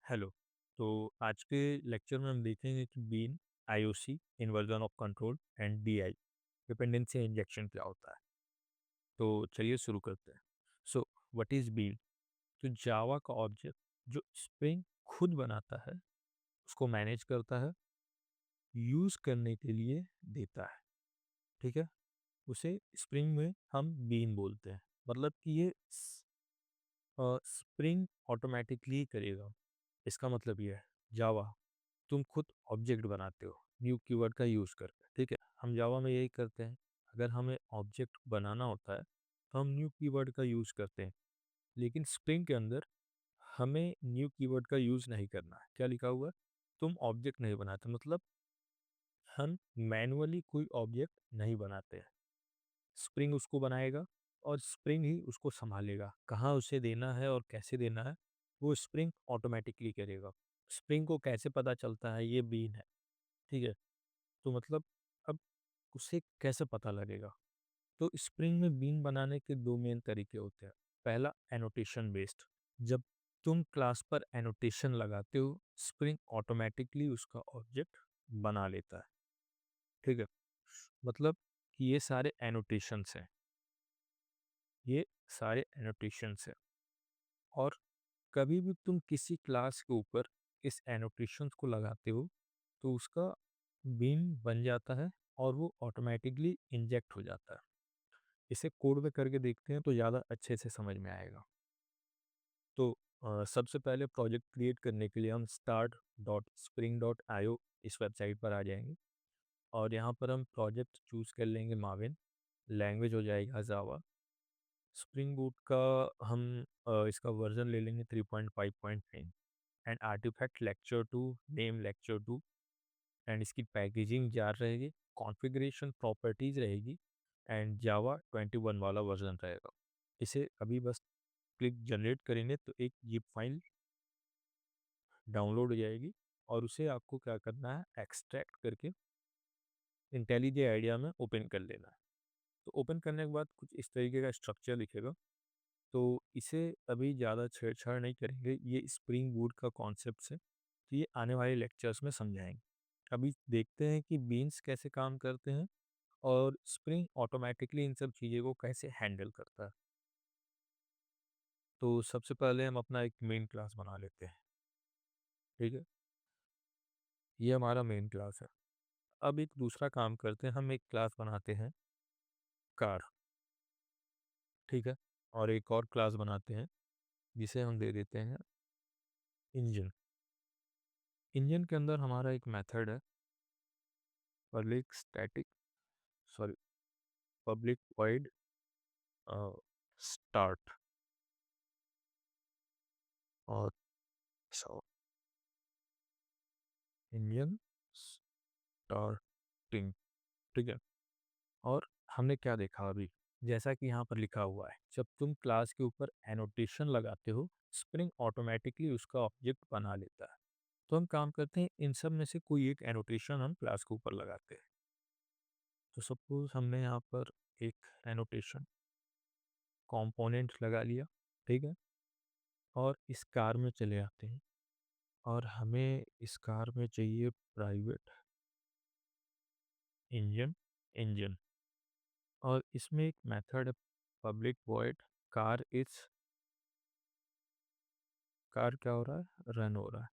Hello. तो आज के लेक्चर में हम देखेंगे कि bean, IOC, inversion of control and DI, dependency injection क्या होता है। तो चलिए शुरू करते हैं। So what is bean? तो जावा का ऑब्जेक्ट जो स्प्रिंग खुद बनाता है, उसको मैनेज करता है, यूज करने के लिए देता है। ठीक है, उसे स्प्रिंग में हम बीन बोलते हैं। मतलब कि ये स्प्रिंग ऑटोमेटिकली करेगा। इसका मतलब ये है, जावा तुम खुद ऑब्जेक्ट बनाते हो न्यू कीवर्ड का यूज़ करके। ठीक है, हम जावा में यही करते हैं। अगर हमें ऑब्जेक्ट बनाना होता है तो हम न्यू कीवर्ड का यूज़ करते हैं, लेकिन स्प्रिंग के अंदर हमें न्यू कीवर्ड का यूज़ नहीं करना है। क्या लिखा हुआ है? तुम ऑब्जेक्ट नहीं बनाते, मतलब हम मैनुअली कोई ऑब्जेक्ट नहीं बनाते हैं। स्प्रिंग उसको बनाएगा और स्प्रिंग ही उसको संभालेगा, कहाँ उसे देना है और कैसे देना है वो स्प्रिंग ऑटोमेटिकली करेगा। स्प्रिंग को कैसे पता चलता है ये बीन है। ठीक है, तो मतलब अब उसे कैसे पता लगेगा? तो स्प्रिंग में बीन बनाने के दो मेन तरीके होते हैं। पहला, एनोटेशन बेस्ड। जब तुम क्लास पर एनोटेशन लगाते हो, स्प्रिंग ऑटोमेटिकली उसका ऑब्जेक्ट बना लेता है। ठीक है, मतलब कि ये सारे एनोटेशंस हैं, ये सारे एनोटेशंस हैं। और कभी भी तुम किसी क्लास के ऊपर इस एनोटेशंस को लगाते हो तो उसका बीन बन जाता है और वो ऑटोमेटिकली इंजेक्ट हो जाता है। इसे कोड में करके देखते हैं तो ज़्यादा अच्छे से समझ में आएगा। तो सबसे पहले प्रोजेक्ट क्रिएट करने के लिए हम start.spring.io इस वेबसाइट पर आ जाएंगे और यहाँ पर हम प्रोजेक्ट चूज़ कर लेंगे माविन। लैंग्वेज हो जाएगा जावा। स्प्रिंग बूट का हम इसका वर्जन ले लेंगे 3.5.9 and artifact lecture 2, name lecture 2 and इसकी पैकेजिंग जार रहेगी, कॉन्फ़िगरेशन प्रॉपर्टीज़ रहेगी एंड जावा 21 वाला वर्जन रहेगा। इसे अभी बस क्लिक जनरेट करेंगे तो एक जिप फाइल डाउनलोड हो जाएगी और उसे आपको क्या करना है, एक्सट्रैक्ट करके इंटेलिजे आइडिया में ओपन कर लेना है। तो ओपन करने के बाद कुछ इस तरीके का स्ट्रक्चर दिखेगा। तो इसे अभी ज़्यादा छेड़छाड़ नहीं करेंगे, ये स्प्रिंग बूट का कॉन्सेप्ट है, तो ये आने वाले लेक्चर्स में समझाएंगे। अभी देखते हैं कि बीन्स कैसे काम करते हैं और स्प्रिंग ऑटोमेटिकली इन सब चीज़ों को कैसे हैंडल करता है। तो सबसे पहले हम अपना एक मेन क्लास बना लेते हैं। ठीक है, ये हमारा मेन क्लास है। अब एक दूसरा काम करते हैं, हम एक क्लास बनाते हैं कार। ठीक है, और एक और क्लास बनाते हैं जिसे हम दे देते हैं इंजन। इंजन के अंदर हमारा एक मेथड है, public static sorry public void start और इंजन स्टार्टिंग। ठीक है, और हमने क्या देखा अभी, जैसा कि यहाँ पर लिखा हुआ है, जब तुम क्लास के ऊपर एनोटेशन लगाते हो, स्प्रिंग ऑटोमेटिकली उसका ऑब्जेक्ट बना लेता है। तो हम काम करते हैं, इन सब में से कोई एक एनोटेशन हम क्लास के ऊपर लगाते हैं। तो सपोज हमने यहाँ पर एक एनोटेशन कंपोनेंट लगा लिया। ठीक है, और इस कार में चले आते हैं और हमें इस कार में चाहिए प्राइवेट इंजन इंजन। और इसमें एक मेथड है, public void car is, car क्या हो रहा है, रन हो रहा है।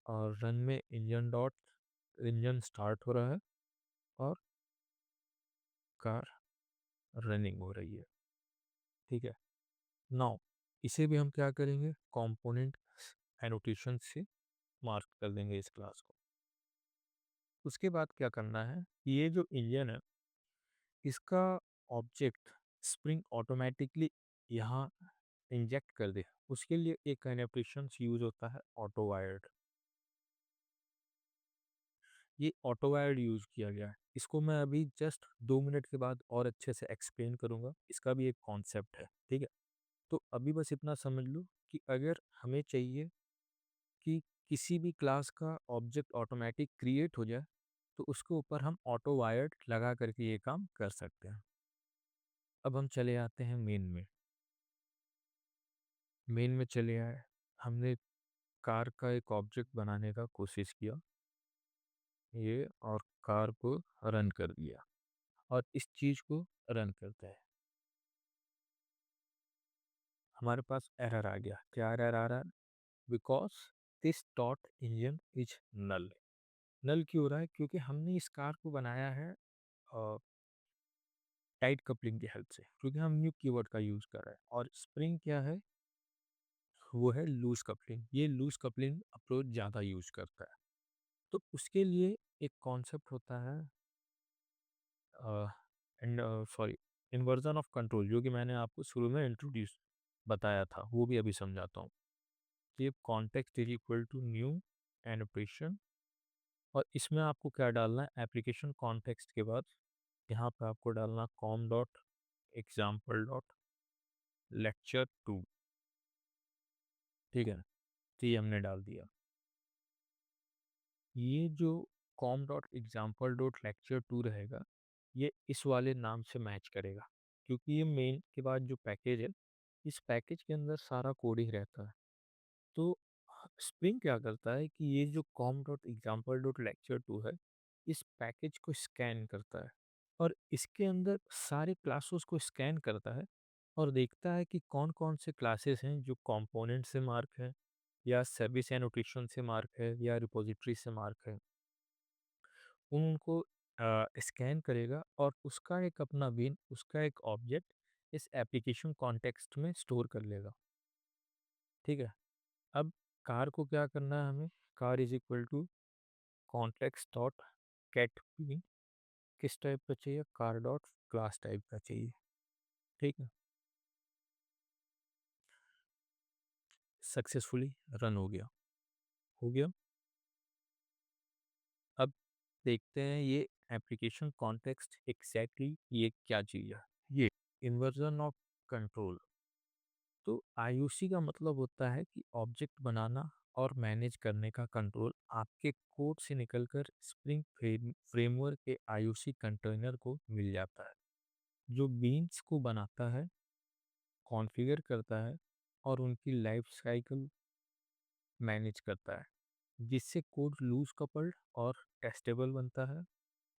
और रन में इंजन स्टार्ट हो रहा है और कार रनिंग हो रही है। ठीक है, नाउ इसे भी हम क्या करेंगे, कंपोनेंट एनोटेशन से मार्क कर देंगे इस क्लास को। उसके बाद क्या करना है, ये जो इंजन है इसका ऑब्जेक्ट स्प्रिंग ऑटोमेटिकली यहाँ इंजेक्ट कर दे, उसके लिए एक एनोटेशन यूज होता है ऑटो वायर्ड। ये ऑटो वायर्ड यूज किया गया है, इसको मैं अभी जस्ट 2 मिनट के बाद और अच्छे से एक्सप्लेन करूंगा, इसका भी एक कॉन्सेप्ट है। ठीक है, तो अभी बस इतना समझ लो कि अगर हमें चाहिए कि किसी भी क्लास का ऑब्जेक्ट ऑटोमेटिक क्रिएट हो जाए तो उसके ऊपर हम ऑटो वायर्ड लगा करके ये काम कर सकते हैं। अब हम चले आते हैं मेन में चले आए हमने कार का एक ऑब्जेक्ट बनाने का कोशिश किया ये, और कार को रन कर दिया, और इस चीज़ को रन करते हैं, हमारे पास एरर आ गया। क्या एरर आ रहा है? Because this dot engine is null. Null क्यों हो रहा है? क्योंकि हमने इस कार को बनाया है टाइट कपलिंग की हेल्प से, क्योंकि हम न्यू कीवर्ड का यूज़ कर रहे हैं, और स्प्रिंग क्या है? वो है लूज कपलिंग। ये लूज कपलिंग अप्रोच ज़्यादा यूज़ करता है। तो उसके लिए एक कॉन्सेप्ट होता है and sorry inversion of control, जो कि मैंने आपको शुरू में इंट्रोड्यूस बताया था, वो भी अभी समझाता हूँ। कि context is equal to new annotation, और इसमें आपको क्या डालना है? एप्लीकेशन कॉन्टेक्स्ट के बाद यहाँ पे आपको डालना com dot example dot lecture to. ठीक है, तो ये हमने डाल दिया। ये जो com dot example dot lecture to रहेगा, ये इस वाले नाम से मैच करेगा, क्योंकि ये मेन के बाद जो पैकेज है, इस पैकेज के अंदर सारा कोड ही रहता है। तो स्प्रिंग क्या करता है कि ये जो com dot example dot lecture to है, इस पैकेज को स्कैन करता है, और इसके अंदर सारे क्लासेस को स्कैन करता है, और देखता है कि कौन कौन से क्लासेस हैं जो कंपोनेंट से मार्क है, या सर्विस एनोटेशन से मार्क है, या रिपोजिटरी से मार्क है। उनको स्कैन करेगा, और उसका एक अपना बिन, उसका एक ऑब्जेक्ट इस एप्लीकेशन कॉन्टेक्स्ट में स्टोर कर लेगा। ठीक है, अब कार को क्या करना है हमें? Car is equal to context dot get bin, किस टाइप का चाहिए? कार डॉट क्लास टाइप का चाहिए। ठीक है, सक्सेसफुली रन हो गया। हो गया। अब देखते हैं ये एप्लीकेशन कॉन्टेक्स्ट एग्जैक्टली ये क्या चीज़ है। ये इन्वर्जन ऑफ कंट्रोल। तो आईयूसी का मतलब होता है कि ऑब्जेक्ट बनाना और मैनेज करने का कंट्रोल आपके कोड से निकलकर स्प्रिंग फ्रेमवर्क के आईयूसी कंटेनर को मिल जाता है, जो बीन्स को बनाता है, कॉन्फ़िगर करता है, और उनकी लाइफ साइकिल मैनेज करता है, जिससे कोड लूज कपल्ड और टेस्टेबल बनता है,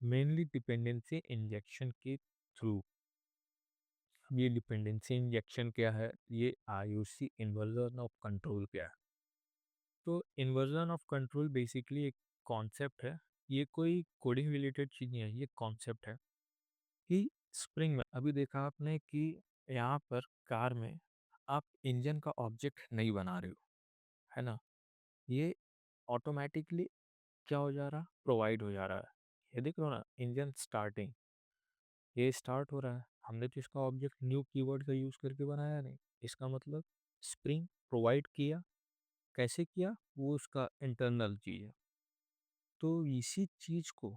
मेनली डिपेंडेंसी इंजेक्शन के थ्रू। ये डिपेंडेंसी इंजेक्शन क्या है? ये आईयूसी इन्वर्जन ऑफ कंट्रोल क्या है? तो इन्वर्जन ऑफ कंट्रोल बेसिकली एक कॉन्सेप्ट है। ये कोई कोडिंग रिलेटेड चीज़ नहीं है, ये कॉन्सेप्ट है कि स्प्रिंग में अभी देखा आपने कि यहाँ पर कार में आप इंजन का ऑब्जेक्ट नहीं बना रहे हो, है ना? ये ऑटोमेटिकली क्या हो जा रहा? प्रोवाइड हो जा रहा है। ये देख लो ना, इंजन स्टार्टिंग, ये स्टार्ट हो रहा है। हमने तो इसका ऑब्जेक्ट न्यू कीवर्ड का यूज़ करके बनाया नहीं। इसका मतलब स्प्रिंग प्रोवाइड किया। कैसे किया? वो उसका इंटरनल चीज़ है। तो इसी चीज़ को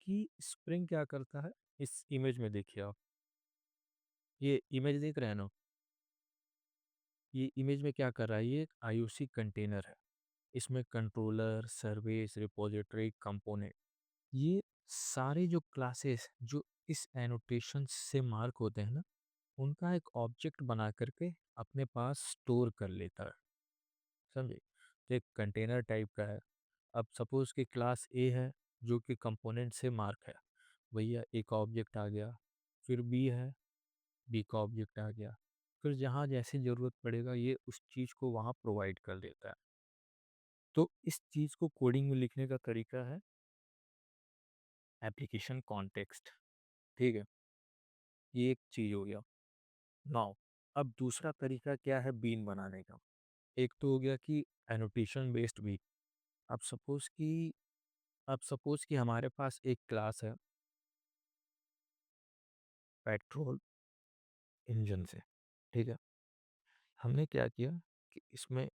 कि स्प्रिंग क्या करता है, इस इमेज में देखिए आप, ये इमेज देख रहे हैं ना? ये इमेज में क्या कर रहा है? ये एक आईओसी कंटेनर है। इसमें कंट्रोलर, सर्विस, रिपॉजिटरी, कंपोनेंट, ये सारे जो क्लासेस जो इस एनोटेशन से मार्क होते हैं ना, उनका एक ऑब्जेक्ट बना करके अपने पास स्टोर कर लेता है। समझे? तो एक कंटेनर टाइप का है। अब सपोज कि क्लास ए है, जो कि कंपोनेंट से मार्क है, भैया एक ऑब्जेक्ट आ गया। फिर बी है, बी का ऑब्जेक्ट आ गया। फिर जहाँ जैसे ज़रूरत पड़ेगा ये उस चीज़ को वहाँ प्रोवाइड कर देता है। तो इस चीज़ को कोडिंग में लिखने का तरीका है एप्लीकेशन कॉन्टेक्स्ट। ठीक है, ये एक चीज़ हो गया। नाउ अब दूसरा तरीका क्या है बीन बनाने का? एक तो हो गया कि एनोटेशन बेस्ड बीन। अब सपोज कि हमारे पास एक क्लास है पेट्रोल इंजन से। ठीक है, हमने क्या किया कि इसमें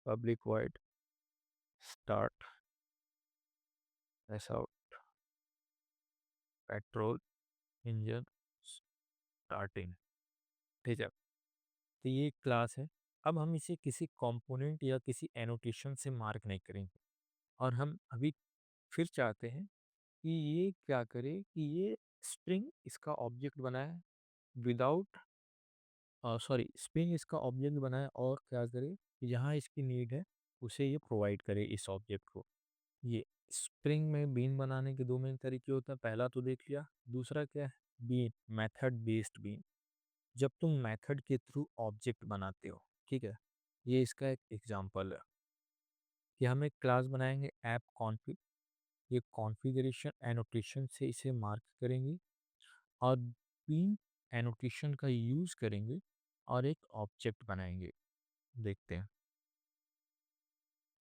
पब्लिक वॉइड स्टार्ट ऐसा पेट्रोल इंजन स्टार्टिंग। ठीक है, तो ये एक क्लास है। अब हम इसे किसी कंपोनेंट या किसी एनोटेशन से मार्क नहीं करेंगे, और हम अभी फिर चाहते हैं कि ये क्या करे कि ये स्प्रिंग इसका ऑब्जेक्ट बनाए विदाउट सॉरी स्प्रिंग इसका ऑब्जेक्ट बनाए, और क्या करे कि जहाँ इसकी नीड है उसे ये प्रोवाइड करे इस ऑब्जेक्ट को। ये स्प्रिंग में बीन बनाने के दो मेन तरीके होते हैं, पहला तो देख लिया। दूसरा क्या है? Bean, method based bean. जब तुम मेथड के थ्रू ऑब्जेक्ट बनाते हो, ठीक है, ये इसका एक एग्जांपल है कि हम एक क्लास बनाएंगे ऐप कॉन्फ़िग। ये कॉन्फ़िगरेशन एनोटेशन से इसे मार्क करेंगे और बीन एनोटेशन का यूज़ करेंगे और एक ऑब्जेक्ट बनाएंगे। देखते हैं।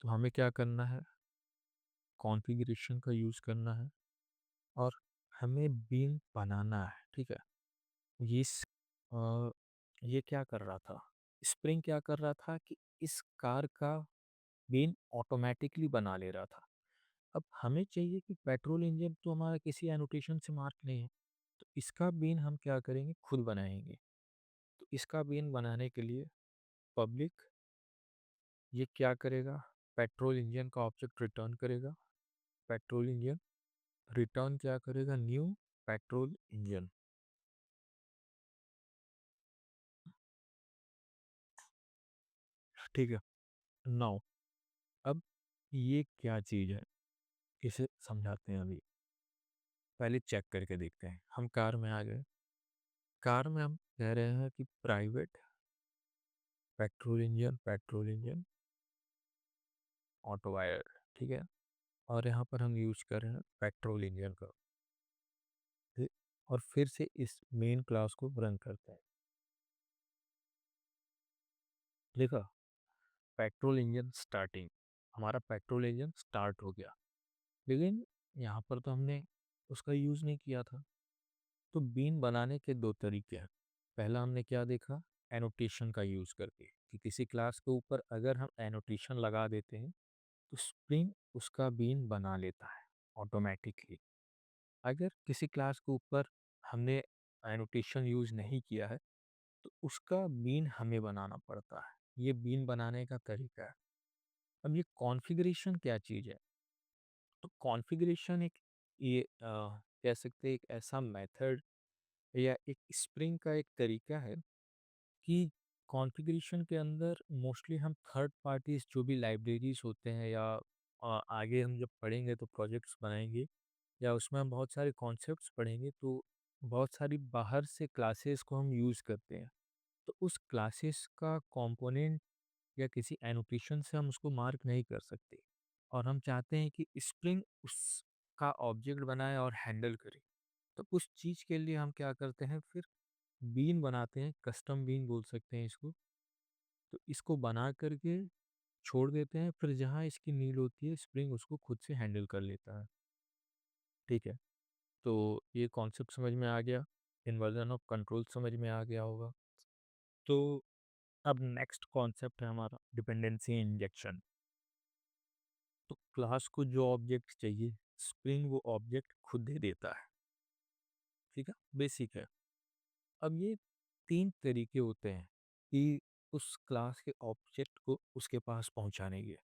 तो हमें क्या करना है? कॉन्फ़िगरेशन का यूज़ करना है और हमें बीन बनाना है, ठीक है। ये स, अ, ये क्या कर रहा था? स्प्रिंग क्या कर रहा था कि इस कार का बीन ऑटोमेटिकली बना ले रहा था। अब हमें चाहिए कि पेट्रोल इंजन तो हमारा किसी एनोटेशन से मार्क नहीं है, तो इसका बीन हम क्या करेंगे? खुद बनाएंगे। तो इसका बीन बनाने के लिए पब्लिक ये क्या करेगा? पेट्रोल इंजन का ऑब्जेक्ट रिटर्न करेगा। पेट्रोल इंजन रिटर्न क्या करेगा? न्यू पेट्रोल इंजन, ठीक है। नाउ अब ये क्या चीज़ है, इसे समझाते हैं अभी। पहले चेक करके देखते हैं। हम कार में आ गए। कार में हम कह रहे हैं कि private petrol engine auto wire, ठीक है। और यहाँ पर हम यूज कर रहे हैं पेट्रोल इंजन का, ठीक? और फिर से इस मेन क्लास को रन करते हैं। देखा, पेट्रोल इंजन स्टार्टिंग, हमारा पेट्रोल इंजन स्टार्ट हो गया। लेकिन यहाँ पर तो हमने उसका यूज़ नहीं किया था। तो बीन बनाने के दो तरीके हैं। पहला हमने क्या देखा? एनोटेशन का यूज़ करके, कि किसी क्लास के ऊपर अगर हम एनोटेशन लगा देते हैं तो स्प्रिंग उसका बीन बना लेता है ऑटोमेटिकली। अगर किसी क्लास के ऊपर हमने एनोटेशन यूज़ नहीं किया है तो उसका बीन हमें बनाना पड़ता है। ये बीन बनाने का तरीका है। अब ये कॉन्फ़िगरेशन क्या चीज़ है? तो कॉन्फ़िगरेशन एक ये कह सकते हैं एक ऐसा मेथड या एक स्प्रिंग का एक तरीका है कि कॉन्फ़िगरेशन के अंदर मोस्टली हम थर्ड पार्टीज़ जो भी लाइब्रेरीज़ होते हैं या आगे हम जब पढ़ेंगे तो प्रोजेक्ट्स बनाएँगे या उसमें हम बहुत सारे कॉन्सेप्ट्स पढ़ेंगे तो बहुत सारी बाहर से क्लासेस को हम यूज़ करते हैं। तो उस क्लासेस का कंपोनेंट या किसी एनोटेशन से हम उसको मार्क नहीं कर सकते और हम चाहते हैं कि स्प्रिंग उसका ऑब्जेक्ट बनाए और हैंडल करे। तो उस चीज़ के लिए हम क्या करते हैं? फिर बीन बनाते हैं, कस्टम बीन बोल सकते हैं इसको। तो इसको बना करके छोड़ देते हैं, फिर जहाँ इसकी नीड होती है स्प्रिंग उसको खुद से हैंडल कर लेता है, ठीक है। तो ये कॉन्सेप्ट समझ में आ गया। इन्वर्जन ऑफ कंट्रोल समझ में आ गया होगा। तो अब नेक्स्ट कॉन्सेप्ट है हमारा डिपेंडेंसी इंजेक्शन। तो क्लास को जो ऑब्जेक्ट चाहिए स्प्रिंग वो ऑब्जेक्ट खुद दे देता है, ठीक है, बेसिक है। अब ये तीन तरीके होते हैं कि उस क्लास के ऑब्जेक्ट को उसके पास पहुंचाने के।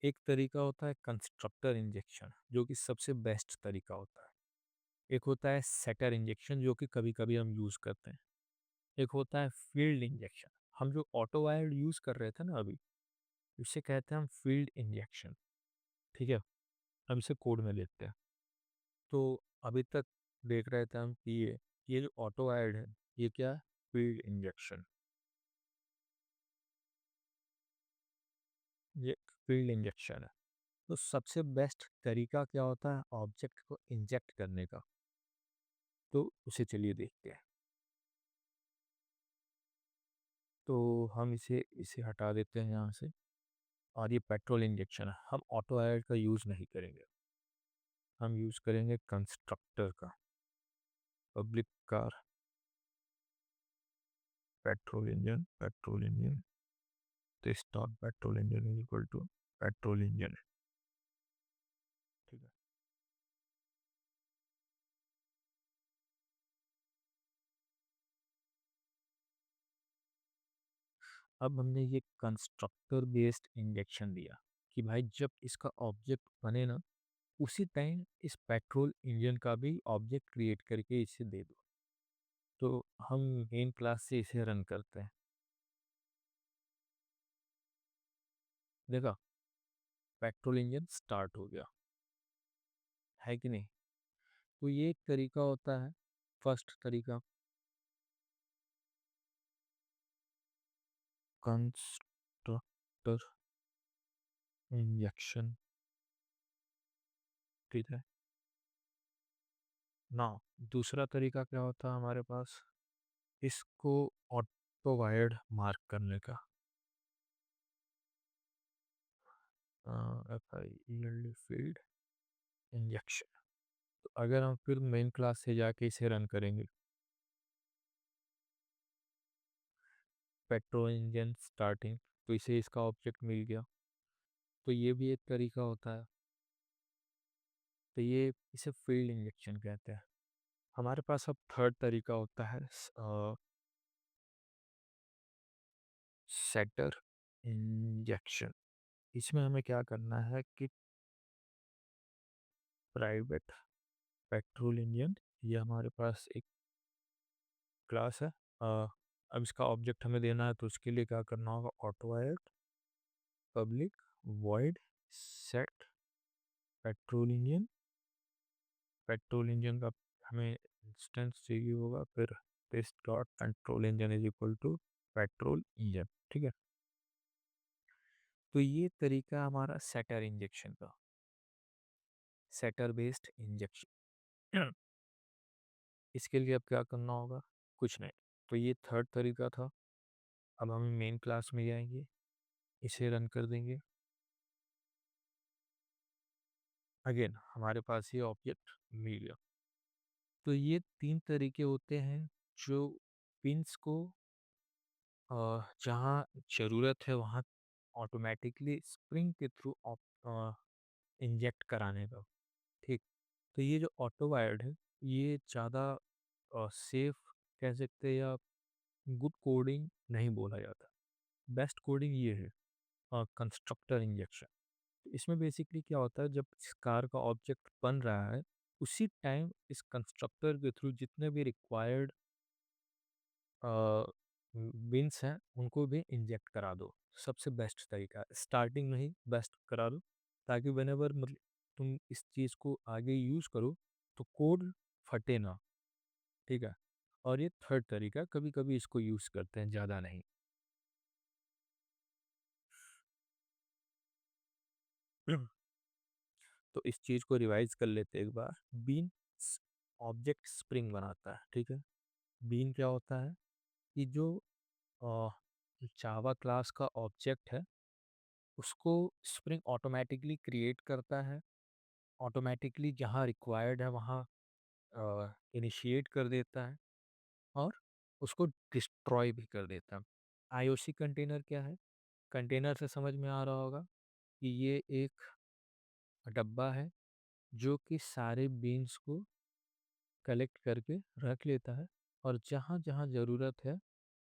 एक तरीका होता है कंस्ट्रक्टर इंजेक्शन, जो कि सबसे बेस्ट तरीका होता है। एक होता है सेटर इंजेक्शन, जो कि कभी कभी हम यूज़ करते हैं। एक होता है फील्ड इंजेक्शन, हम जो ऑटो वायर्ड यूज़ कर रहे थे ना अभी, इसे कहते हैं हम फील्ड इंजेक्शन, ठीक है। हम इसे कोड में लेते हैं। तो अभी तक देख रहे थे हम कि ये जो ऑटो वायर्ड है ये क्या है? Field injection. ये फील्ड इंजेक्शन है। तो सबसे बेस्ट तरीका क्या होता है ऑब्जेक्ट को इंजेक्ट करने का? तो उसे चलिए देखते हैं। तो हम इसे इसे हटा देते हैं यहाँ से। और ये पेट्रोल इंजेक्शन है, हम ऑटो वायर्ड का यूज़ नहीं करेंगे, हम यूज़ करेंगे कंस्ट्रक्टर का। पब्लिक कार पेट्रोल इंजन तो stop petrol engine is equal to petrol engine, ठीक है। अब हमने ये कंस्ट्रक्टर बेस्ड इंजेक्शन दिया कि भाई जब इसका ऑब्जेक्ट बने ना उसी टाइम इस पेट्रोल इंजन का भी ऑब्जेक्ट क्रिएट करके इसे दे दो। तो हम मेन क्लास से इसे रन करते हैं। देखा, पेट्रोल इंजन स्टार्ट हो गया, है कि नहीं? तो ये एक तरीका होता है, फर्स्ट तरीका। कंस्ट्रक्टर इंजेक्शन, ठीक है ना। दूसरा तरीका क्या होता है हमारे पास, इसको ऑटो वायर्ड मार्क करने का, F I E L D field injection. तो अगर हम फिर मेन क्लास से जाके इसे रन करेंगे, पेट्रोल इंजन स्टार्टिंग, तो इसे इसका ऑब्जेक्ट मिल गया। तो ये भी एक तरीका होता है। तो ये इसे फील्ड इंजेक्शन कहते हैं। हमारे पास अब थर्ड तरीका होता है सेटर इंजेक्शन। इसमें हमें क्या करना है कि प्राइवेट पेट्रोल इंजन, ये हमारे पास एक क्लास है। अब इसका ऑब्जेक्ट हमें देना है, तो उसके लिए क्या करना होगा, auto public void set petrol engine का हमें इंस्टेंस चाहिए होगा, फिर this dot petrol engine is equal to petrol engine, ठीक है। तो ये तरीका हमारा सेटर इंजेक्शन का, सेटर बेस्ड इंजेक्शन। इसके लिए अब क्या करना होगा, कुछ नहीं। तो ये थर्ड तरीका था। अब हम मेन क्लास में जाएंगे, इसे रन कर देंगे। अगेन हमारे पास ये ऑब्जेक्ट मिल गया। तो ये तीन तरीके होते हैं जो पिंस को जहाँ ज़रूरत है वहाँ ऑटोमेटिकली स्प्रिंग के थ्रू इंजेक्ट कराने का, ठीक। तो ये जो ऑटो वायर्ड है, ये ज़्यादा सेफ कह सकते हैं, या गुड कोडिंग नहीं बोला जाता। बेस्ट कोडिंग ये है कंस्ट्रक्टर इंजेक्शन। इसमें बेसिकली क्या होता है, जब इस कार का ऑब्जेक्ट बन रहा है, उसी टाइम इस कंस्ट्रक्टर के थ्रू जितने भी रिक्वायर्ड बिन्स हैं उनको भी इंजेक्ट करा दो। सबसे बेस्ट तरीका है स्टार्टिंग में ही बेस्ट करा दो, ताकि व्हेनेवर मतलब तुम इस चीज़ को आगे यूज़ करो तो कोड फटे ना, ठीक है। और ये थर्ड तरीका, कभी कभी इसको यूज़ करते हैं, ज़्यादा नहीं। तो इस चीज़ को रिवाइज कर लेते हैं एक बार। बीन ऑब्जेक्ट स्प्रिंग बनाता है, ठीक है। बीन क्या होता है कि जो जावा क्लास का ऑब्जेक्ट है उसको स्प्रिंग ऑटोमेटिकली क्रिएट करता है, ऑटोमेटिकली जहाँ रिक्वायर्ड है वहाँ इनिशिएट कर देता है, और उसको डिस्ट्रॉय भी कर देता है। आईओसी कंटेनर क्या है, कंटेनर से समझ में आ रहा होगा कि ये एक डब्बा है जो कि सारे बीन्स को कलेक्ट करके रख लेता है, और जहाँ जहाँ ज़रूरत है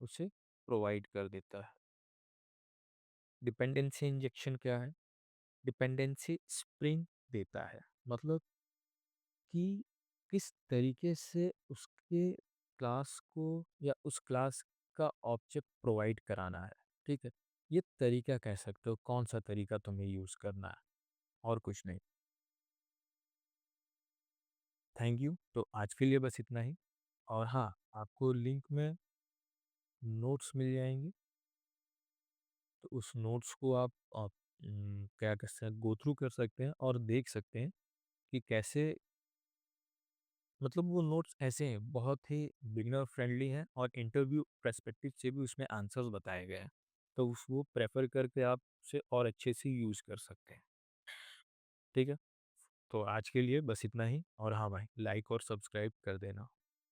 उसे प्रोवाइड कर देता है। डिपेंडेंसी इंजेक्शन क्या है, डिपेंडेंसी स्प्रिंग देता है, मतलब कि किस तरीके से उसके क्लास को या उस क्लास का ऑब्जेक्ट प्रोवाइड कराना है, ठीक है। ये तरीका कह सकते हो, कौन सा तरीका तुम्हें यूज़ करना है, और कुछ नहीं। Thank you. तो आज के लिए बस इतना ही। और हाँ, आपको लिंक में नोट्स मिल जाएंगे, तो उस नोट्स को आप क्या कर सकते हैं, गो थ्रू कर सकते हैं और देख सकते हैं कि कैसे, मतलब वो नोट्स ऐसे हैं, बहुत ही बिगिनर फ्रेंडली हैं, और इंटरव्यू पर्सपेक्टिव से भी उसमें आंसर्स बताए गए हैं। तो उस वो प्रेफर करके आप उसे और अच्छे से यूज़ कर सकते हैं, ठीक है। तो आज के लिए बस इतना ही। और हाँ भाई, लाइक और सब्सक्राइब कर देना।